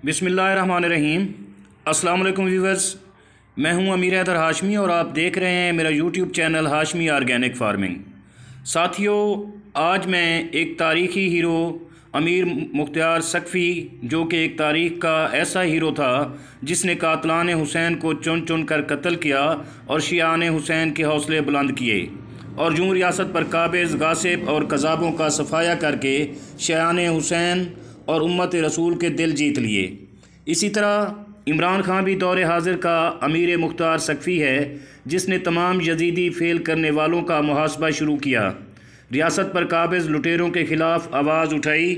बिस्मिल्लाहिर्रहमानिर्रहीम। अस्सलाम वालेकुम व्यूवर्स, मैं हूं अमीर हैदर हाशमी और आप देख रहे हैं मेरा YouTube channel Hashmi organic farming. साथियों, आज मैं एक तारीख़ी हीरो अमीर मुख्तार सकफ़ी, जो कि एक तारीख़ का ऐसा हीरो था जिसने कातलान हुसैन को चुन चुन कर कत्ल किया और शियान हुसैन के हौसले बुलंद किए और यूं रियासत पर काबिज़ गासिब और कज़ाबों का सफाया करके शियान हुसैन और उम्मत रसूल के दिल जीत लिए। इसी तरह इमरान खान भी दौरे हाजिर का अमीर मुख्तार सकफ़ी है, जिसने तमाम यजीदी फेल करने वालों का मुहासबा शुरू किया, रियासत पर काबिज़ लुटेरों के ख़िलाफ़ आवाज़ उठाई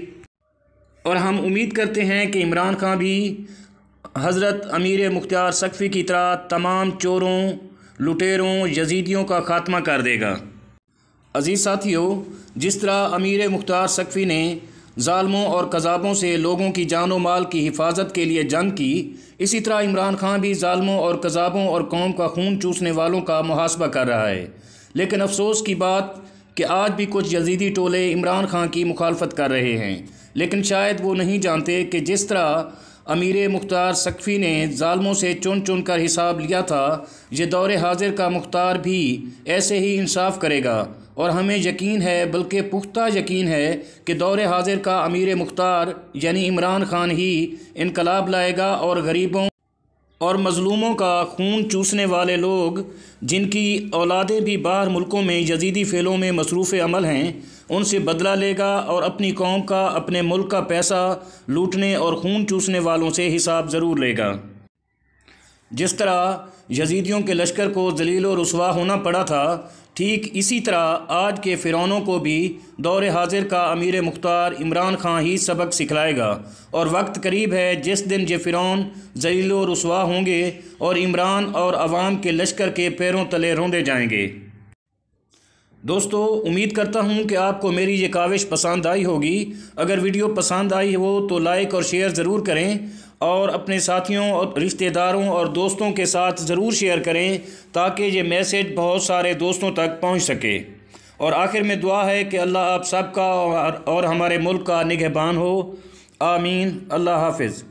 और हम उम्मीद करते हैं कि इमरान खान भी हज़रत अमीर मुख्तार सकफ़ी की तरह तमाम चोरों, लुटेरों, यजीदियों का ख़ात्मा कर देगा। अज़ीज़ साथियों, जिस तरह अमीर मुख्तार सकफ़ी ने ज़ालिमों और कज़ाबों से लोगों की जान व माल की हिफाजत के लिए जंग की, इसी तरह इमरान खान भी ज़ालिमों और कज़ाबों और कौम का खून चूसने वालों का मुहासबा कर रहा है। लेकिन अफसोस की बात कि आज भी कुछ यजीदी टोले इमरान खान की मुखालफत कर रहे हैं, लेकिन शायद वो नहीं जानते कि जिस तरह अमीर मुख्तार सकफ़ी ने ज़ालिमों से चुन चुन कर हिसाब लिया था, ये दौरे हाजिर का मुख्तार भी ऐसे ही इंसाफ करेगा। और हमें यकीन है, बल्कि पुख्ता यकीन है कि दौरे हाजिर का अमीर मुख्तार यानी इमरान खान ही इनकलाब लाएगा और गरीबों और मज़लूमों का खून चूसने वाले लोग, जिनकी औलादें भी बाहर मुल्कों में यजीदी फ़ेलों में मसरूफ़ अमल हैं, उनसे बदला लेगा और अपनी कौम का, अपने मुल्क का पैसा लूटने और खून चूसने वालों से हिसाब ज़रूर लेगा। जिस तरह यजीदियों के लश्कर को ज़लील और रुसवा होना पड़ा था, ठीक इसी तरह आज के फ़िरौनों को भी दौरे हाजिर का अमीर मुख्तार इमरान खान ही सबक सिखलाएगा। और वक्त करीब है जिस दिन ये फ़िरौन ज़लील और रुसवा होंगे और इमरान और अवाम के लश्कर के पैरों तले रौंदे जाएंगे। दोस्तों, उम्मीद करता हूँ कि आपको मेरी ये काविश पसंद आई होगी। अगर वीडियो पसंद आई हो तो लाइक और शेयर ज़रूर करें और अपने साथियों और रिश्तेदारों और दोस्तों के साथ ज़रूर शेयर करें, ताकि ये मैसेज बहुत सारे दोस्तों तक पहुँच सके। और आखिर में दुआ है कि अल्लाह आप सबका और हमारे मुल्क का निगहबान हो। आमीन। अल्लाह हाफ़िज़।